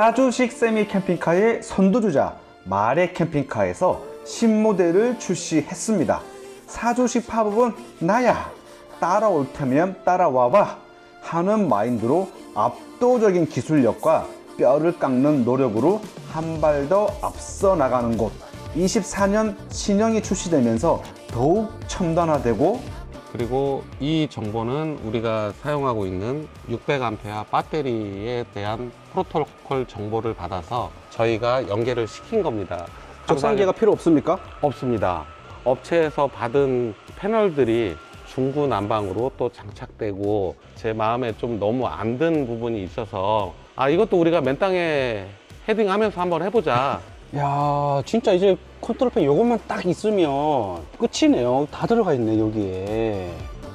4조식 세미 캠핑카의 선두주자 마레 캠핑카에서 신모델을 출시했습니다. 4조식 팝업은 나야, 따라올 테면 따라와봐 하는 마인드로 압도적인 기술력과 뼈를 깎는 노력으로 한 발 더 앞서 나가는 곳. 24년 신형이 출시되면서 더욱 첨단화되고, 그리고 이 정보는 우리가 사용하고 있는 600A 배터리에 대한 프로토콜 정보를 받아서 저희가 연계를 시킨 겁니다. 적상기가 필요 없습니까? 없습니다. 업체에서 받은 패널들이 중구난방으로 또 장착되고, 제 마음에 좀 너무 안 든 부분이 있어서 이것도 우리가 맨땅에 헤딩하면서 한번 해보자. 야, 진짜 이제 컨트롤팬 요것만 딱 있으면 끝이네요. 다 들어가 있네, 여기에.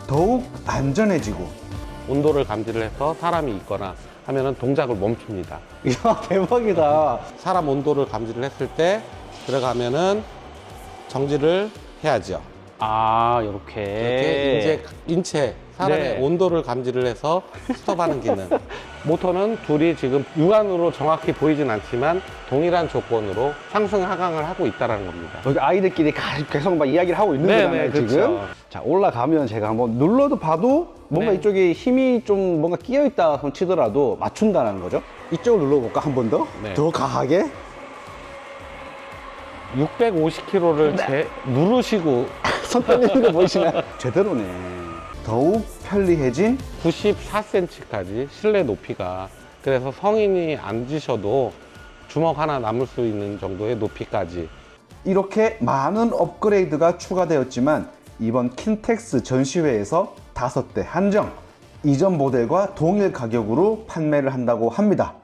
더욱 안전해지고, 온도를 감지를 해서 사람이 있거나 하면은 동작을 멈춥니다. 이야, 대박이다. 사람 온도를 감지를 했을 때 들어가면은 정지를 해야죠. 요렇게. 이렇게 이제 인체 사람의 네. 온도를 감지를 해서 스톱하는 기능. 모터는 둘이 지금 육안으로 정확히 보이진 않지만 동일한 조건으로 상승 하강을 하고 있다는 겁니다. 여기 아이들끼리 계속 막 이야기를 하고 있는 거잖아요, 그렇죠. 지금. 자, 올라가면 제가 한번 눌러도 봐도 뭔가 네. 이쪽에 힘이 좀 뭔가 끼어 있다 치더라도 맞춘다는 거죠. 이쪽을 눌러볼까, 한 번 더? 네. 더 강하게? 650km를 누르시고 손 떨리는 거 보이시나요? 제대로네. 더욱 편리해진 94cm까지 실내 높이가, 그래서 성인이 앉으셔도 주먹 하나 남을 수 있는 정도의 높이까지. 이렇게 많은 업그레이드가 추가되었지만 이번 킨텍스 전시회에서 5대 한정, 이전 모델과 동일 가격으로 판매를 한다고 합니다.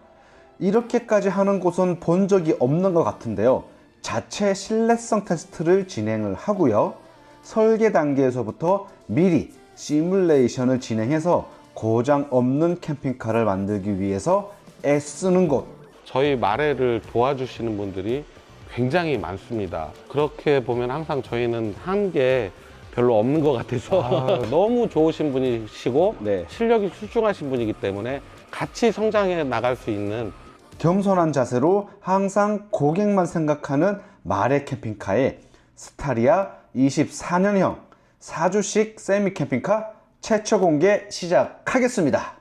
이렇게까지 하는 곳은 본 적이 없는 것 같은데요. 자체 신뢰성 테스트를 진행을 하고요. 설계 단계에서부터 미리 시뮬레이션을 진행해서 고장 없는 캠핑카를 만들기 위해서 애쓰는 곳. 저희 마레를 도와주시는 분들이 굉장히 많습니다. 그렇게 보면 항상 저희는 한 게 별로 없는 것 같아서 너무 좋으신 분이시고 네. 실력이 출중하신 분이기 때문에 같이 성장해 나갈 수 있는, 겸손한 자세로 항상 고객만 생각하는 마레 캠핑카의 스타리아 24년형 4주식 세미 캠핑카 최초 공개 시작하겠습니다.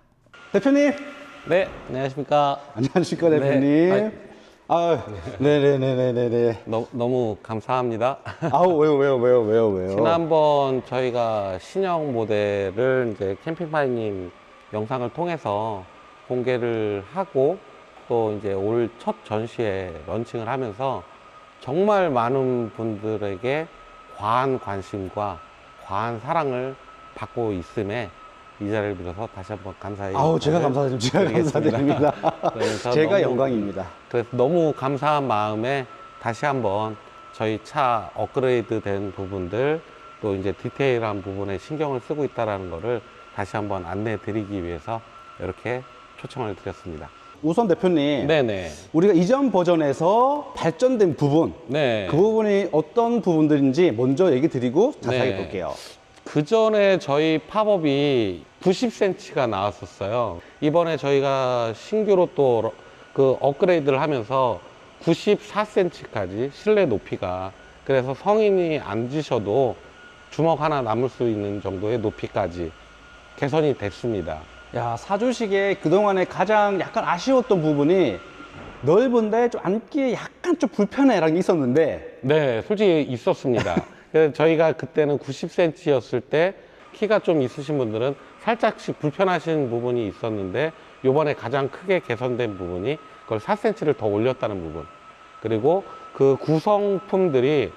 대표님! 네, 안녕하십니까. 안녕하십니까, 네. 대표님. 네네네네네. 너무 감사합니다. 왜요? 지난번 저희가 신형 모델을 이제 캠핑파이님 영상을 통해서 공개를 하고, 또 이제 올 첫 전시에 런칭을 하면서 정말 많은 분들에게 과한 관심과 과한 사랑을 받고 있음에 이 자리를 빌어서 다시 한번 감사의 제가 인사를 감사드립니다. 그래서 제가 너무- 영광입니다. 그래서 너무 감사한 마음에 다시 한번 저희 차 업그레이드 된 부분들, 또 이제 디테일한 부분에 신경을 쓰고 있다는 거를 다시 한번 안내해 드리기 위해서 이렇게 초청을 드렸습니다. 우선 대표님, 네네. 우리가 이전 버전에서 발전된 부분, 네. 그 부분이 어떤 부분들인지 먼저 얘기 드리고 자세하게 네. 볼게요. 그 전에 저희 팝업이 90cm가 나왔었어요. 이번에 저희가 신규로 또 그 업그레이드를 하면서 94cm까지 실내 높이가, 그래서 성인이 앉으셔도 주먹 하나 남을 수 있는 정도의 높이까지 개선이 됐습니다. 야, 사주식의 그동안에 가장 약간 아쉬웠던 부분이 넓은데 좀 앉기에 약간 좀 불편해라는 게 있었는데, 네, 솔직히 있었습니다. 그래서 저희가 그때는 90cm였을 때 키가 좀 있으신 분들은 살짝씩 불편하신 부분이 있었는데, 요번에 가장 크게 개선된 부분이 그걸 4cm를 더 올렸다는 부분, 그리고 그 구성품들이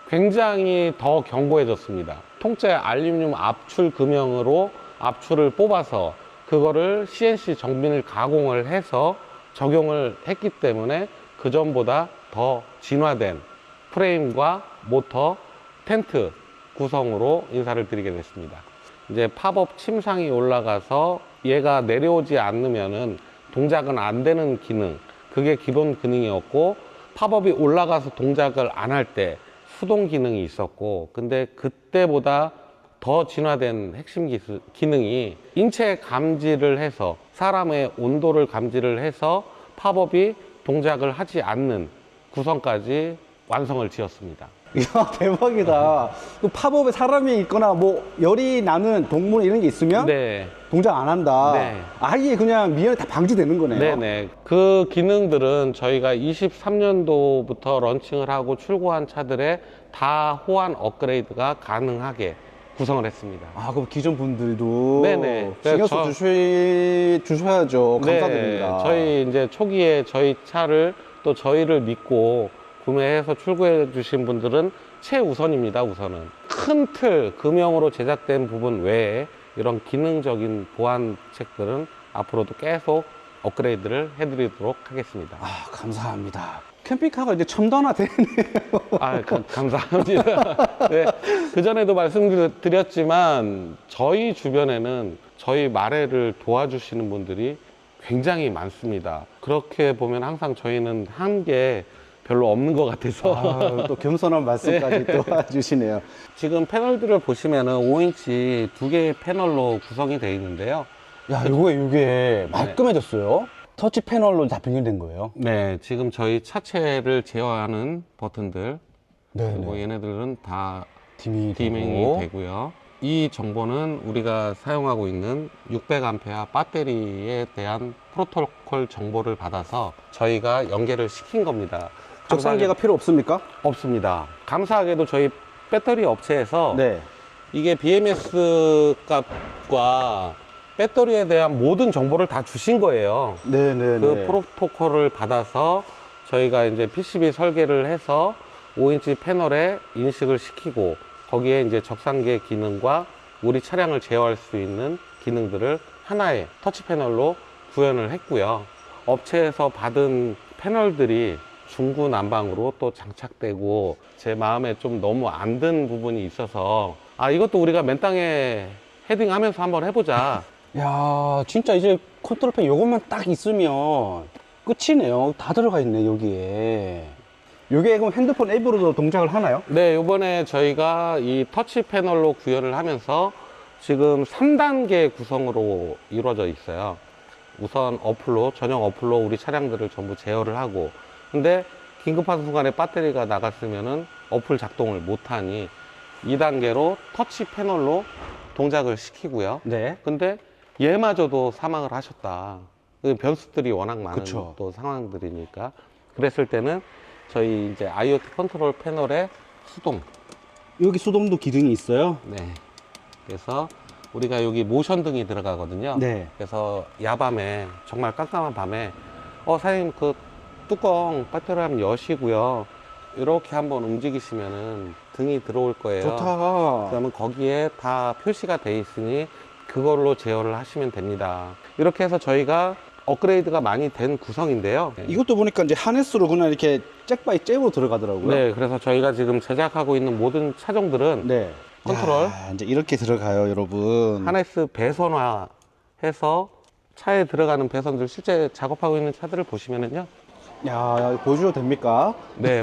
굉장히 더 견고해졌습니다. 통째 알루미늄 압출 금형으로 압출을 뽑아서 그거를 CNC 정밀 가공을 해서 적용을 했기 때문에 그 전보다 더 진화된 프레임과 모터, 텐트 구성으로 인사를 드리게 됐습니다. 이제 팝업 침상이 올라가서 얘가 내려오지 않으면은 동작은 안 되는 기능, 그게 기본 기능이었고, 팝업이 올라가서 동작을 안 할 때 수동 기능이 있었고, 근데 그때보다 더 진화된 핵심 기능이 인체 감지를 해서, 사람의 온도를 감지를 해서 팝업이 동작을 하지 않는 구성까지 완성을 지었습니다. 이야, 대박이다. 그 팝업에 사람이 있거나 뭐 열이 나는 동물 이런 게 있으면 네. 동작 안 한다. 네. 아예 그냥 미연에 다 방지되는 거네요. 네네. 그 기능들은 저희가 23년도부터 런칭을 하고 출고한 차들에 다 호환 업그레이드가 가능하게 구성을 했습니다. 아, 그럼 기존 분들도 네네. 신경 써 주셔야죠. 네, 감사드립니다. 저희 이제 초기에 저희 차를 또 저희를 믿고 구매해서 출고해 주신 분들은 최우선입니다. 우선은 큰 틀 금형으로 제작된 부분 외에 이런 기능적인 보완책들은 앞으로도 계속 업그레이드를 해드리도록 하겠습니다. 아, 감사합니다. 캠핑카가 이제 첨단화되네요. 감사합니다. 네, 그전에도 말씀드렸지만 저희 주변에는 저희 마레를 도와주시는 분들이 굉장히 많습니다. 그렇게 보면 항상 저희는 한 게 별로 없는 것 같아서 아, 또 겸손한 말씀까지 또 해주시네요. 지금 패널들을 보시면은 5인치 두 개의 패널로 구성이 되어 있는데요. 야, 이게 말끔해졌어요. 터치 패널로 다 변경된 거예요. 네, 지금 저희 차체를 제어하는 버튼들 그리고 네. 얘네들은 다 디밍이 디밍이 되고요. 이 정보는 우리가 사용하고 있는 600A 배터리에 대한 프로토콜 정보를 받아서 저희가 연계를 시킨 겁니다. 적상기가 필요 없습니까? 없습니다. 감사하게도 저희 배터리 업체에서 네. 이게 BMS 값과 배터리에 대한 모든 정보를 다 주신 거예요. 네네네. 그 프로토콜을 받아서 저희가 이제 PCB 설계를 해서 5인치 패널에 인식을 시키고 거기에 이제 적상계 기능과 우리 차량을 제어할 수 있는 기능들을 하나의 터치 패널로 구현을 했고요. 업체에서 받은 패널들이 중구난방으로 또 장착되고 제 마음에 좀 너무 안 든 부분이 있어서 이것도 우리가 맨땅에 헤딩하면서 한번 해보자. 야, 진짜 이제 컨트롤팬 요것만 딱 있으면 끝이네요. 다 들어가 있네, 여기에. 요게 그럼 핸드폰 앱으로도 동작을 하나요? 네, 이번에 저희가 이 터치 패널로 구현을 하면서 지금 3단계 구성으로 이루어져 있어요. 우선 어플로, 전용 어플로 우리 차량들을 전부 제어를 하고, 근데 긴급한 순간에 배터리가 나갔으면은 어플 작동을 못하니 2단계로 터치 패널로 동작을 시키고요. 네. 근데 얘마저도 사망을 하셨다. 그 변수들이 워낙 많은 그쵸. 또 상황들이니까. 그랬을 때는 저희 이제 IoT 컨트롤 패널에 수동. 여기 수동도 기능이 있어요? 네. 그래서 우리가 여기 모션 등이 들어가거든요. 네. 그래서 야밤에, 정말 깜깜한 밤에, 사장님 그 뚜껑 배터리 한번 여시고요. 이렇게 한번 움직이시면은 등이 들어올 거예요. 좋다. 그러면 거기에 다 표시가 돼 있으니 그걸로 제어를 하시면 됩니다. 이렇게 해서 저희가 업그레이드가 많이 된 구성인데요. 이것도 보니까 이제 하네스로 그냥 이렇게 잭바이 잭으로 들어가더라고요. 네, 그래서 저희가 지금 제작하고 있는 모든 차종들은 네. 컨트롤. 야, 이제 이렇게 들어가요, 여러분. 하네스 배선화해서 차에 들어가는 배선들 실제 작업하고 있는 차들을 보시면은요. 야, 보여줘도 됩니까? 네,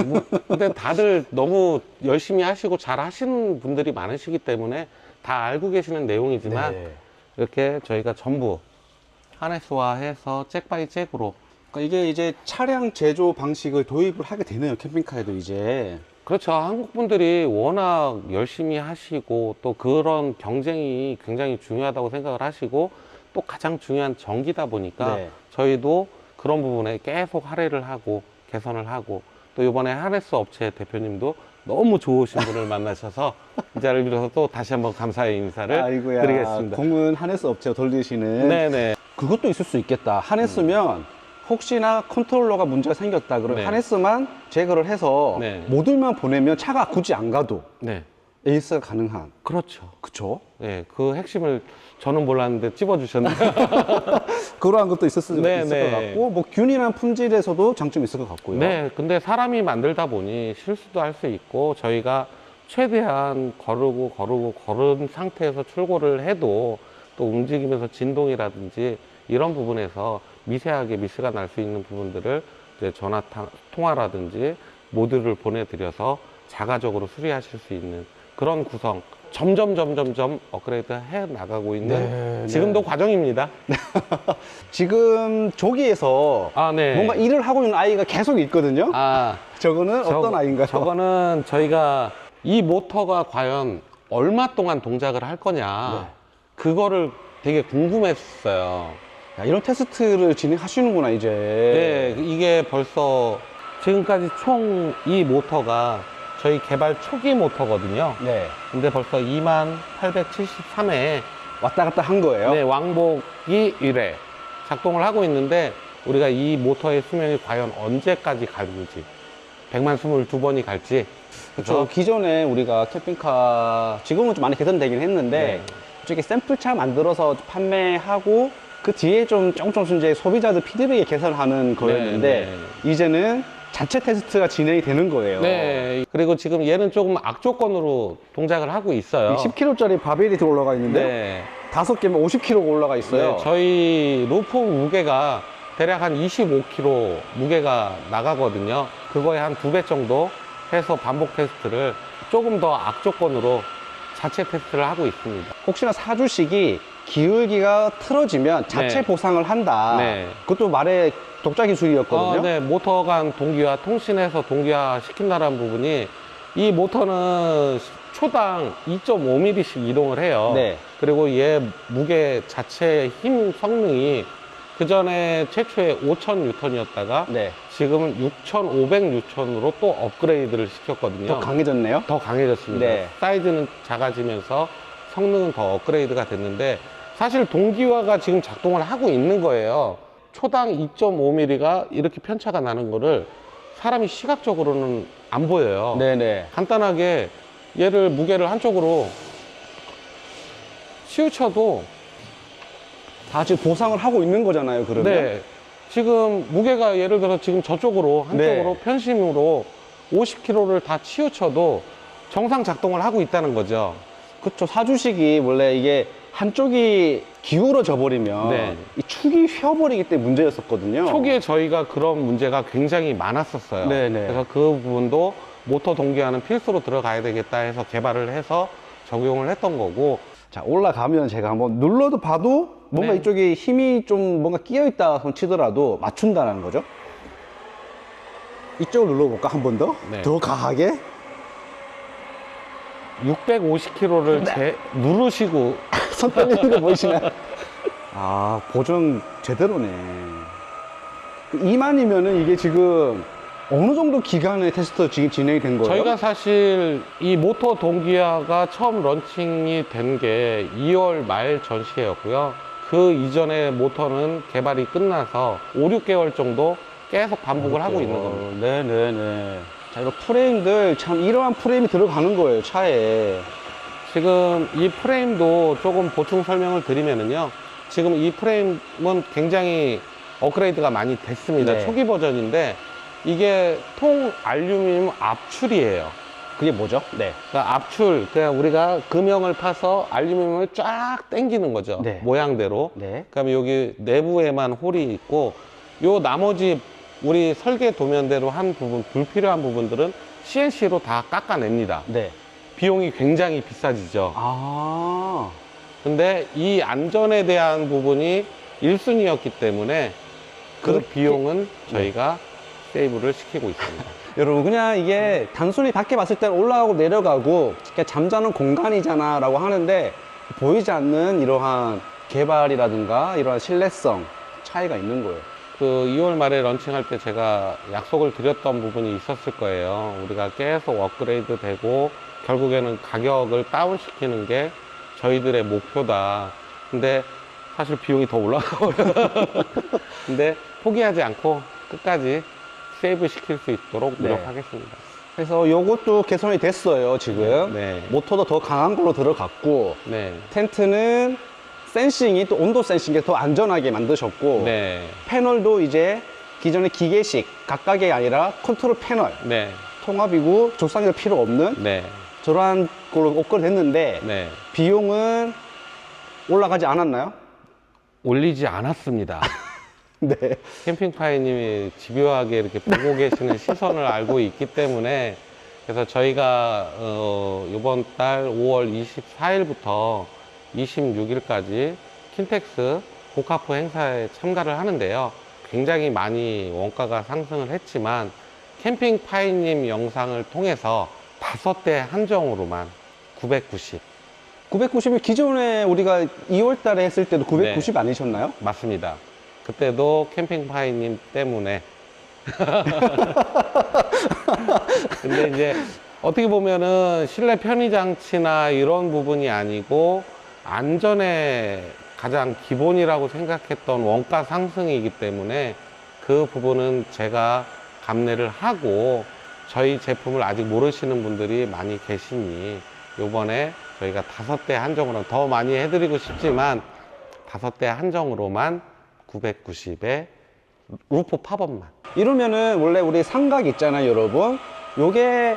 근데 다들 너무 열심히 하시고 잘 하시는 분들이 많으시기 때문에 다 알고 계시는 내용이지만 네. 이렇게 저희가 전부 하네스화해서 잭 바이 잭으로. 그러니까 이게 이제 차량 제조 방식을 도입을 하게 되네요, 캠핑카에도 이제. 그렇죠. 한국 분들이 워낙 열심히 하시고 또 그런 경쟁이 굉장히 중요하다고 생각을 하시고 또 가장 중요한 전기다 보니까 네. 저희도 그런 부분에 계속 할애를 하고 개선을 하고 또 이번에 하네스 업체 대표님도 너무 좋으신 분을 만나셔서 이 자리를 빌어서 또 다시 한번 감사의 인사를 아이고야, 드리겠습니다. 공은 하네스 업체가 돌리시는. 네네. 그것도 있을 수 있겠다. 하네스면 혹시나 컨트롤러가 문제가 생겼다. 그러면 네. 하네스만 제거를 해서 네. 모듈만 보내면 차가 굳이 안 가도 네. 에이스가 가능한. 그렇죠. 그쵸? 네, 그 핵심을 저는 몰랐는데 찝어주셨네요. 그러한 것도 있을 네, 것 네. 같고, 뭐 균일한 품질에서도 장점이 있을 것 같고요. 네, 근데 사람이 만들다 보니 실수도 할 수 있고 저희가 최대한 거른 상태에서 출고를 해도 또 움직이면서 진동이라든지 이런 부분에서 미세하게 미스가 날 수 있는 부분들을 이제 전화 통화라든지 모듈을 보내드려서 자가적으로 수리하실 수 있는 그런 구성 점점 업그레이드 해 나가고 있는 네, 지금도 과정입니다. 지금 조기에서 아, 네. 뭔가 일을 하고 있는 아이가 계속 있거든요. 아, 저거는 어떤 아이인가요? 저거는 저희가 이 모터가 과연 얼마 동안 동작을 할 거냐, 네. 그거를 되게 궁금했어요. 야, 이런 테스트를 진행하시는구나 이제. 네, 이게 벌써 지금까지 총 이 모터가 저희 개발 초기 모터거든요. 네. 근데 벌써 2873회 왔다 갔다 한 거예요. 네, 왕복이 1회 작동을 하고 있는데, 우리가 이 모터의 수명이 과연 언제까지 갈지, 122번이 갈지. 그렇죠. 기존에 우리가 캠핑카 지금은 좀 많이 개선되긴 했는데 네. 솔직히 샘플차 만들어서 판매하고 그 뒤에 좀 조금 이제 소비자들 피드백에 개선하는 거였는데 이제는 자체 테스트가 진행이 되는 거예요. 네, 그리고 지금 얘는 조금 악조건으로 동작을 하고 있어요. 10kg짜리 바벨이 들어 올라가 있는데 네. 5개면 50kg가 올라가 있어요. 네, 저희 루프 무게가 대략 한 25kg 무게가 나가거든요. 그거에 한 2배 정도 해서 반복 테스트를 조금 더 악조건으로 자체 테스트를 하고 있습니다. 혹시나 사주식이 기울기가 틀어지면 자체 네. 보상을 한다. 네. 그것도 말의 독자 기술이었거든요. 네, 모터 간 동기화, 통신해서 동기화 시킨다는 부분이, 이 모터는 초당 2.5mm씩 이동을 해요. 네. 그리고 얘 무게 자체 힘 성능이 그 전에 최초에 5,000N이었다가 네. 지금은 6,500N으로 또 업그레이드를 시켰거든요. 더 강해졌네요. 더 강해졌습니다. 네. 사이즈는 작아지면서 성능은 더 업그레이드가 됐는데, 사실 동기화가 지금 작동을 하고 있는 거예요. 초당 2.5mm가 이렇게 편차가 나는 거를 사람이 시각적으로는 안 보여요. 네네. 간단하게 얘를 무게를 한쪽으로 치우쳐도, 다 지금 보상을 하고 있는 거잖아요, 그러면. 네, 지금 무게가 예를 들어 지금 저쪽으로 한쪽으로 네. 편심으로 50kg를 다 치우쳐도 정상 작동을 하고 있다는 거죠. 그쵸. 사주식이 원래 이게 한쪽이 기울어져 버리면 네. 이 축이 휘어버리기 때문에 문제였었거든요. 초기에 저희가 그런 문제가 굉장히 많았었어요. 네네. 그래서 그 부분도 모터 동기화는 필수로 들어가야 되겠다 해서 개발을 해서 적용을 했던 거고. 자, 올라가면 제가 한번 눌러도 봐도 뭔가 네. 이쪽에 힘이 좀 뭔가 끼어 있다 손 치더라도 맞춘다는 거죠. 이쪽을 눌러볼까, 한 번 더? 네. 더 강하게? 650kg를 누르시고 손 떨리는 거 보이시나요? 아, 보정 제대로네. 2만이면은 이게 지금 어느 정도 기간의 테스트 지금 진행이 된 거예요? 저희가 사실 이 모터 동기화가 처음 런칭이 된 게 2월 말 전시회였고요. 그 이전에 모터는 개발이 끝나서 5, 6개월 정도 계속 반복을 하고 있는 겁니다. 네네네. 자, 이런 프레임들, 참 이러한 프레임이 들어가는 거예요, 차에. 지금 이 프레임도 조금 보충 설명을 드리면은요. 지금 이 프레임은 굉장히 업그레이드가 많이 됐습니다. 네. 초기 버전인데 이게 통 알루미늄 압출이에요. 그게 뭐죠? 네. 그러니까 압출, 그냥 우리가 금형을 파서 알루미늄을 쫙 당기는 거죠. 네. 모양대로. 네. 그러면 여기 내부에만 홀이 있고, 요 나머지 우리 설계 도면대로 한 부분, 불필요한 부분들은 CNC로 다 깎아냅니다. 네. 비용이 굉장히 비싸지죠. 아. 근데 이 안전에 대한 부분이 1순위였기 때문에 그 그렇게- 비용은 저희가 세이브를 시키고 있습니다. 여러분, 그냥 이게 단순히 밖에 봤을 때는 올라가고 내려가고 그냥 잠자는 공간이잖아 라고 하는데 보이지 않는 이러한 개발이라든가 이러한 신뢰성 차이가 있는 거예요. 그 2월 말에 런칭할 때 제가 약속을 드렸던 부분이 있었을 거예요. 우리가 계속 업그레이드 되고 결국에는 가격을 다운시키는 게 저희들의 목표다. 근데 사실 비용이 더 올라가고요. 근데 포기하지 않고 끝까지 세이브 시킬 수 있도록 네. 노력하겠습니다. 그래서 요것도 개선이 됐어요, 지금. 네. 모터도 더 강한 걸로 들어갔고 네. 텐트는 센싱이 또 온도 센싱이 더 안전하게 만드셨고 네. 패널도 이제 기존의 기계식 각각이 아니라 컨트롤 패널 네. 통합이고 조상이 필요 없는 네. 저러한 걸로 업그레이드 했는데 네. 비용은 올라가지 않았나요? 올리지 않았습니다. 네. 캠핑파이님이 집요하게 이렇게 보고 계시는 시선을 알고 있기 때문에 그래서 저희가 이번 달 5월 24일부터 26일까지 킨텍스 고카프 행사에 참가를 하는데요. 굉장히 많이 원가가 상승을 했지만 캠핑파이님 영상을 통해서 5대 한정으로만 990. 990이 기존에 우리가 2월 달에 했을 때도 990 네. 아니셨나요? 맞습니다. 그때도 캠핑파이님 때문에. 근데 이제 어떻게 보면은 실내 편의장치나 이런 부분이 아니고 안전에 가장 기본이라고 생각했던 원가 상승이기 때문에 그 부분은 제가 감내를 하고 저희 제품을 아직 모르시는 분들이 많이 계시니 요번에 저희가 5대 한정으로 더 많이 해드리고 싶지만 5대 한정으로만 990에 루프 팝업만. 이러면은 원래 우리 삼각 있잖아요, 여러분. 요게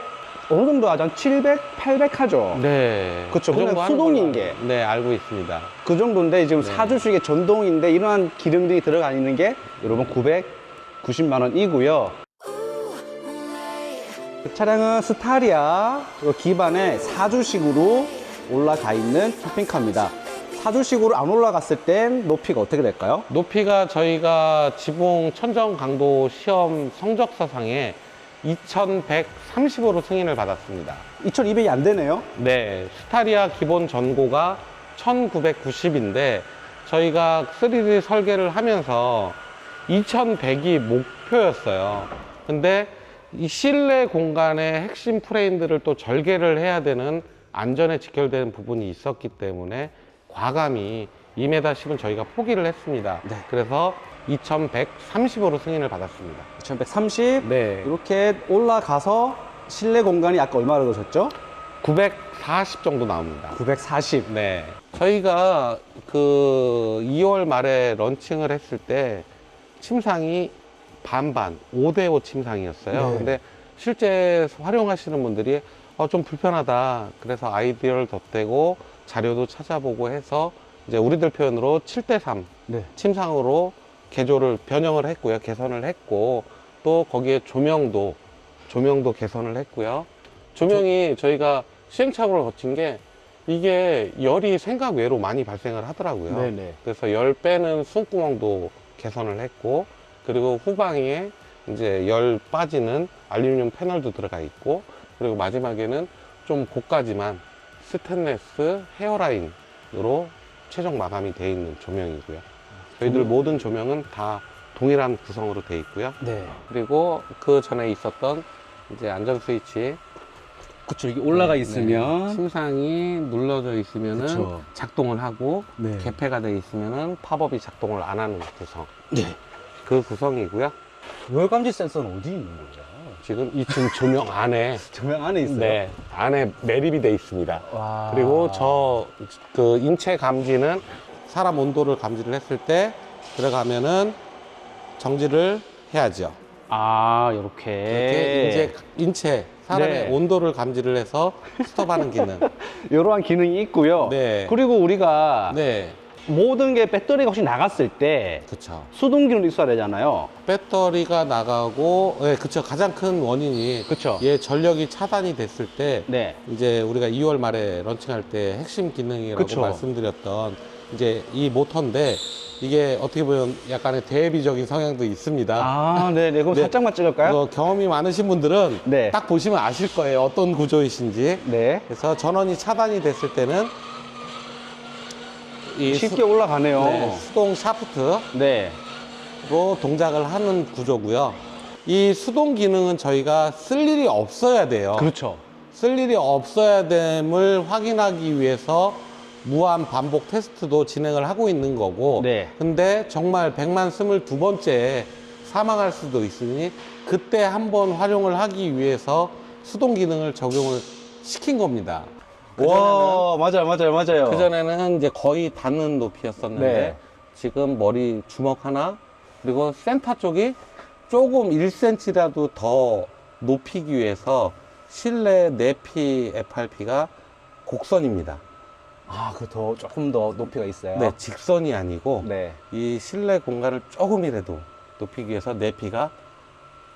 어느 정도 하죠? 한 700, 800 하죠? 네. 그쵸. 그 정도 그냥 하는 수동인 걸로 게. 네, 알고 있습니다. 그 정도인데 지금 네. 사주식의 전동인데 이러한 기능들이 들어가 있는 게 여러분 990만 원이고요. 차량은 스타리아 기반의 사주식으로 올라가 있는 캠핑카입니다. 사주식으로 안 올라갔을 땐 높이가 어떻게 될까요? 높이가 저희가 지붕 천정 강도 시험 성적서상에 2130으로 승인을 받았습니다. 2200이 안 되네요. 네, 스타리아 기본 전고가 1990인데 저희가 3D 설계를 하면서 2100이 목표였어요. 근데 이 실내 공간의 핵심 프레임들을 또 절개를 해야 되는 안전에 직결되는 부분이 있었기 때문에 과감히 2m10은 저희가 포기를 했습니다. 네. 그래서 2130으로 승인을 받았습니다. 2130 네. 이렇게 올라가서 실내 공간이 아까 얼마로 넣으셨죠? 940 정도 나옵니다. 940. 네. 저희가 그 2월 말에 런칭을 했을 때 침상이 반반 5대5 침상이었어요. 네. 근데 실제 활용하시는 분들이 좀 불편하다. 그래서 아이디어를 덧대고 자료도 찾아보고 해서 이제 우리들 표현으로 7대3 네. 침상으로 개조를 변형을 했고요. 개선을 했고 또 거기에 조명도 개선을 했고요. 조명이 저희가 시행착오를 거친 게 이게 열이 생각 외로 많이 발생을 하더라고요. 네네. 그래서 열 빼는 숨구멍도 개선을 했고 그리고 후방에 이제 열 빠지는 알루미늄 패널도 들어가 있고 그리고 마지막에는 좀 고가지만 스테인레스 헤어라인으로 최종 마감이 되어 있는 조명이고요. 저희들 모든 조명은 다 동일한 구성으로 되어 있고요. 네. 그리고 그 전에 있었던 이제 안전 스위치 그쵸. 이게 올라가 네, 있으면. 네. 침상이 눌러져 있으면은 그쵸. 작동을 하고 네. 개폐가 되어 있으면은 팝업이 작동을 안 하는 구성. 네. 그 구성이고요. 열감지 센서는 어디 있는 거예요? 지금 이 조명 안에 조명 안에 있어요? 네, 안에 매립이 되어 있습니다. 와. 그리고 그 인체 감지는 사람 온도를 감지를 했을 때 들어가면은 정지를 해야죠. 아, 이렇게 요렇게. 인체 사람의 네. 온도를 감지를 해서 스톱하는 기능. 이러한 기능이 있고요. 네. 그리고 우리가 네, 모든 게 배터리가 혹시 나갔을 때 그렇죠. 수동 기능도 있어야 되잖아요. 배터리가 나가고, 네, 그렇죠. 가장 큰 원인이 그쵸. 얘 전력이 차단이 됐을 때 네. 이제 우리가 2월 말에 런칭할 때 핵심 기능이라고 그쵸. 말씀드렸던 이제 이 모터인데 이게 어떻게 보면 약간의 대비적인 성향도 있습니다. 아, 네네. 그럼 네. 살짝만 찍을까요? 그거 경험이 많으신 분들은 네. 딱 보시면 아실 거예요. 어떤 구조이신지. 네. 그래서 전원이 차단이 됐을 때는 이 쉽게 올라가네요. 네, 수동 샤프트로 네. 동작을 하는 구조고요. 이 수동 기능은 저희가 쓸 일이 없어야 돼요. 그렇죠. 쓸 일이 없어야 됨을 확인하기 위해서 무한 반복 테스트도 진행을 하고 있는 거고 네. 근데 정말 100만 22번째 사망할 수도 있으니 그때 한번 활용을 하기 위해서 수동 기능을 적용을 시킨 겁니다. 와, 맞아요. 그전에는 이제 거의 닿는 높이였었는데 네. 지금 머리 주먹 하나 그리고 센터 쪽이 조금 1cm라도 더 높이기 위해서 실내 내피 FRP가 곡선입니다. 아, 조금 더 높이가 있어요. 네, 직선이 아니고 네. 이 실내 공간을 조금이라도 높이기 위해서 내피가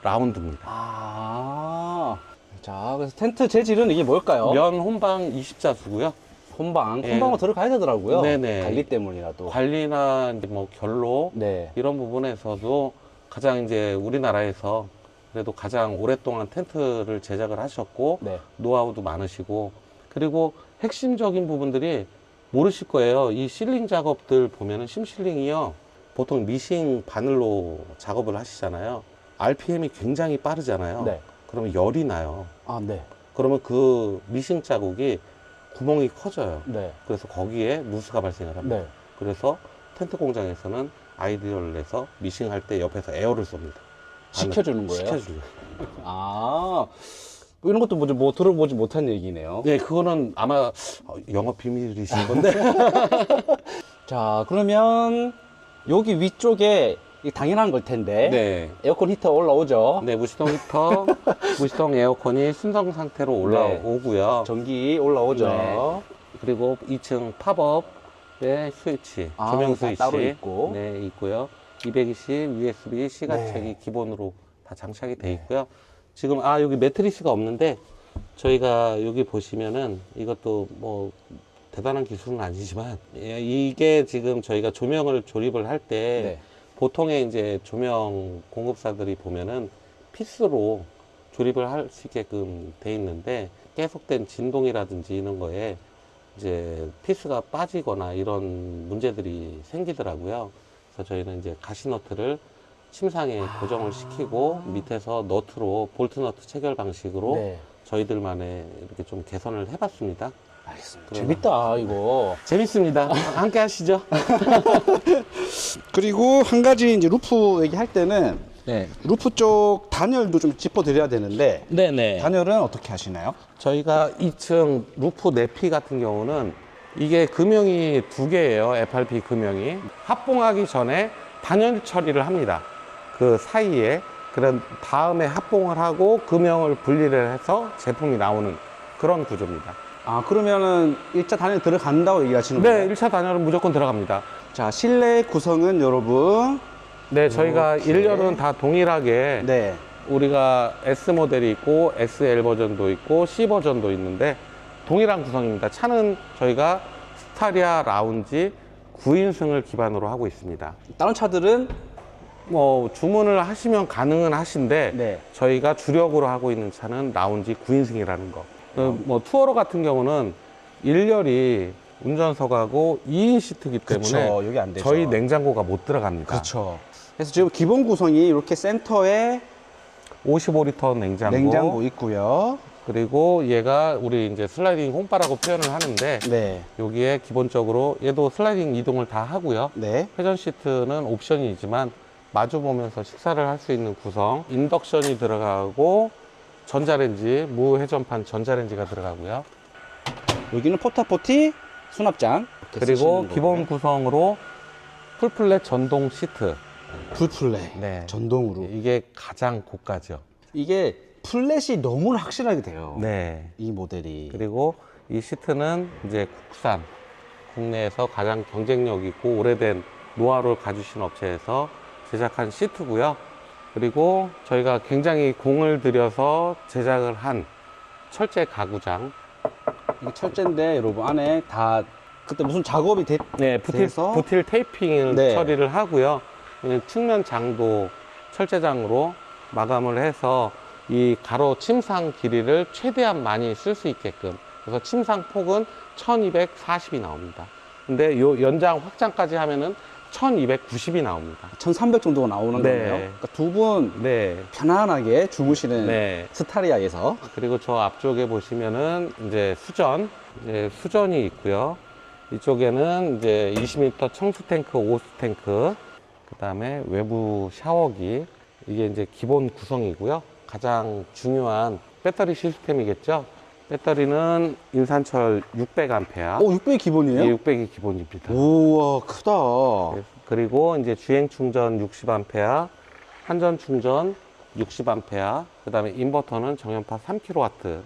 라운드입니다. 아, 자, 그래서 텐트 재질은 이게 뭘까요? 면 혼방 20자수고요. 혼방. 예. 혼방으로 들어가야 되더라고요. 네네. 관리 때문이라도. 관리나 이제 뭐 결로 네. 이런 부분에서도 가장 이제 우리나라에서 그래도 가장 오랫동안 텐트를 제작을 하셨고 네. 노하우도 많으시고 그리고 핵심적인 부분들이 모르실 거예요. 이 실링 작업들 보면은 심실링이요. 보통 미싱 바늘로 작업을 하시잖아요. RPM이 굉장히 빠르잖아요. 네. 그러면 열이 나요. 아, 네. 그러면 그 미싱 자국이 구멍이 커져요. 네. 그래서 거기에 누수가 발생을 합니다. 네. 그래서 텐트 공장에서는 아이디어를 내서 미싱할 때 옆에서 에어를 쏩니다. 식혀주는 거예요? 식혀주는. 아, 뭐 이런 것도 뭐 들어보지 못한 얘기네요. 네, 그거는 아마 영업 비밀이신 건데. 자, 그러면 여기 위쪽에 이게 당연한 걸 텐데 네. 에어컨 히터 올라오죠? 네, 무시동 히터, 무시동 에어컨이 순성 상태로 올라오고요. 전기 올라오죠? 네. 그리고 2층 팝업의 스위치, 아, 조명 다 스위치 따로 있고. 네, 있고요. 220 USB 시가책이 네. 기본으로 다 장착이 돼 있고요. 지금 여기 매트리스가 없는데 저희가 여기 보시면은 이것도 뭐 대단한 기술은 아니지만 이게 지금 저희가 조명을 조립을 할 때 네. 보통의 이제 조명 공급사들이 보면은 피스로 조립을 할 수 있게끔 돼 있는데 계속된 진동이라든지 이런 거에 이제 피스가 빠지거나 이런 문제들이 생기더라고요. 그래서 저희는 이제 가시너트를 침상에 고정을 시키고 밑에서 너트로 볼트 너트 체결 방식으로 네. 저희들만의 이렇게 좀 개선을 해봤습니다. 알겠습니다. 재밌다, 이거. 재밌습니다. 함께 하시죠. 그리고 한 가지 이제 루프 얘기할 때는 네. 루프 쪽 단열도 좀 짚어드려야 되는데 네네. 단열은 어떻게 하시나요? 저희가 2층 루프 내피 같은 경우는 이게 금형이 두 개예요. FRP 금형이. 합봉하기 전에 단열 처리를 합니다. 그 사이에. 그런 다음에 합봉을 하고 금형을 분리를 해서 제품이 나오는 그런 구조입니다. 아, 그러면은 1차 단열 들어간다고 얘기하시는 네, 거예요? 1차 단열은 무조건 들어갑니다. 자, 실내 구성은 여러분. 네, 저희가 이렇게. 1열은 다 동일하게 네. 우리가 S 모델이 있고 SL 버전도 있고 C 버전도 있는데 동일한 구성입니다. 차는 저희가 스타리아 라운지 9인승을 기반으로 하고 있습니다. 다른 차들은 뭐 주문을 하시면 가능은 하신데 네. 저희가 주력으로 하고 있는 차는 라운지 9인승이라는 거. 뭐 투어러 같은 경우는 1열이 운전석하고 2인 시트이기 때문에 그쵸, 여기 안 되죠. 저희 냉장고가 못 들어갑니다. 그렇죠. 그래서 지금 기본 구성이 이렇게 센터에 55리터 냉장고 있고요. 그리고 얘가 우리 이제 슬라이딩 홈바라고 표현을 하는데 네. 여기에 기본적으로 얘도 슬라이딩 이동을 다 하고요. 네. 회전 시트는 옵션이지만 마주 보면서 식사를 할 수 있는 구성, 인덕션이 들어가고 전자레인지, 무회전판 전자레인지가 들어가고요. 여기는 포타포티 수납장. 이렇게 그리고 쓰시는 기본 거고요. 구성으로 풀플랫 전동 시트. 풀플레이. 네. 전동으로. 이게 가장 고가죠. 이게 플랫이 너무나 확실하게 돼요. 네. 이 모델이. 그리고 이 시트는 이제 국산, 국내에서 가장 경쟁력 있고 오래된 노하우를 가지신 업체에서 제작한 시트고요. 그리고 저희가 굉장히 공을 들여서 제작을 한 철제 가구장. 이게 철제인데 여러분 안에 다 그때 무슨 작업이 네, 돼서 부틸 테이핑을 네. 처리를 하고요. 측면 장도 철제장으로 마감을 해서 이 가로 침상 길이를 최대한 많이 쓸 수 있게끔. 그래서 침상 폭은 1240이 나옵니다. 근데 요 연장 확장까지 하면은 1290이 나옵니다. 1300 정도가 나오는 네. 거네요. 그러니까 두 분 네. 편안하게 주무시는 네. 스타리아에서. 그리고 저 앞쪽에 보시면은 이제 수전이 있고요. 이쪽에는 이제 20m 청수 탱크, 오수 탱크, 그 다음에 외부 샤워기. 이게 이제 기본 구성이고요. 가장 중요한 배터리 시스템이겠죠. 배터리는 인산철 600A. 600이 기본이에요? 600이 기본입니다. 우와, 크다. 그리고 이제 주행 충전 60A, 한전 충전 60A, 그 다음에 인버터는 정연파 3kW를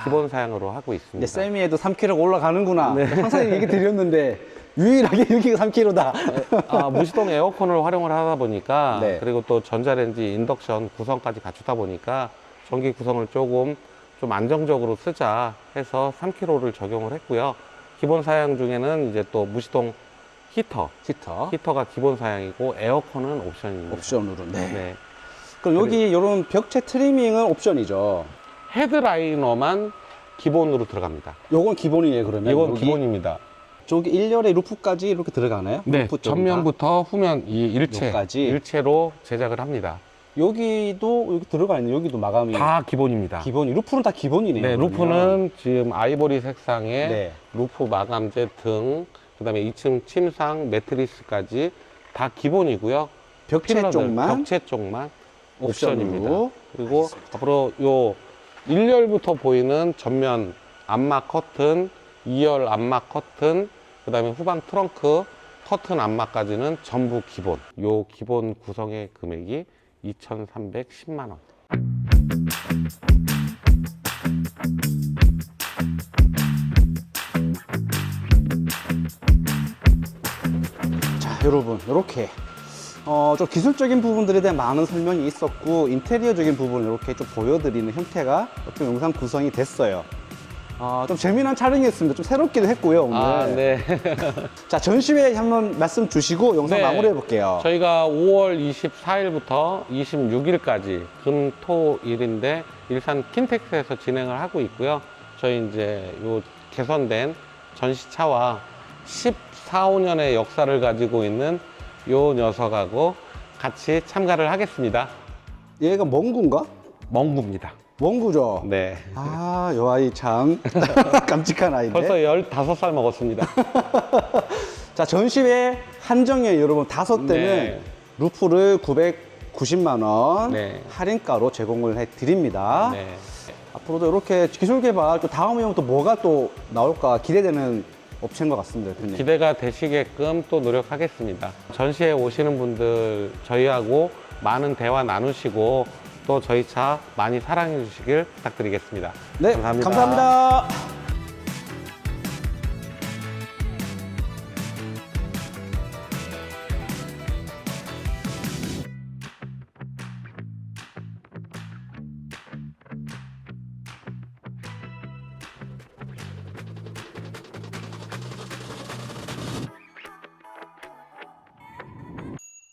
기본 사양으로 하고 이제 있습니다. 세미에도 3kg가 올라가는구나. 네. 항상 얘기 드렸는데 유일하게 여기가 3kg다. 무시동 에어컨을 활용을 하다 보니까 네. 그리고 또 전자레인지 인덕션 구성까지 갖추다 보니까 전기 구성을 조금 좀 안정적으로 쓰자 해서 3kg를 적용을 했고요. 기본 사양 중에는 이제 또 무시동 히터가 기본 사양이고 에어컨은 옵션입니다. 옵션으로. 네. 네. 그럼 여기 이런 벽체 트리밍은 옵션이죠. 헤드라이너만 기본으로 들어갑니다. 요건 기본이에요, 그러면? 이건 여기 기본입니다. 저기 1열에 루프까지 이렇게 들어가나요? 네, 루프 쪽이다. 전면부터 후면 이 여기까지? 일체로 제작을 합니다. 여기도 여기 들어가 있는 여기도 마감이 다 기본입니다. 기본이 루프는 다 기본이네요. 네, 그러면. 루프는 지금 아이보리 색상의 네. 루프 마감재 등, 그다음에 2층 침상 매트리스까지 다 기본이고요. 벽체 필러들, 쪽만 벽체 쪽만 옵션으로. 옵션입니다. 그리고 앞으로 요 1열부터 보이는 전면 암막 커튼, 2열 암막 커튼, 그다음에 후방 트렁크 커튼 암막까지는 전부 기본. 요 기본 구성의 금액이 2,310만 원. 자, 여러분, 이렇게 좀 기술적인 부분들에 대한 많은 설명이 있었고 인테리어적인 부분을 이렇게 좀 보여드리는 형태가 좀 영상 구성이 됐어요. 좀 재미난 촬영이었습니다. 좀 새롭기도 했고요, 오늘. 아, 네. 자, 전시회 한번 말씀 주시고 영상 네. 마무리해 볼게요. 저희가 5월 24일부터 26일까지 금, 토, 일인데 일산 킨텍스에서 진행을 하고 있고요. 저희 이제 요 개선된 전시차와 14, 5년의 역사를 가지고 있는 요 녀석하고 같이 참가를 하겠습니다. 얘가 멍구인가? 멍구입니다. 멍구죠? 네. 아, 요 아이 참 깜찍한 아이인데. 벌써 15살 먹었습니다. 자, 전시회 한정에 여러분 5대는 네. 루프를 990만 원 네. 할인가로 제공을 해 드립니다. 네. 앞으로도 이렇게 기술 개발 또 다음에 또 뭐가 또 나올까 기대되는 업체인 것 같습니다, 대표님. 기대가 되시게끔 또 노력하겠습니다. 전시회 오시는 분들 저희하고 많은 대화 나누시고 또 저희 차 많이 사랑해 주시길 부탁드리겠습니다. 네, 감사합니다. 감사합니다.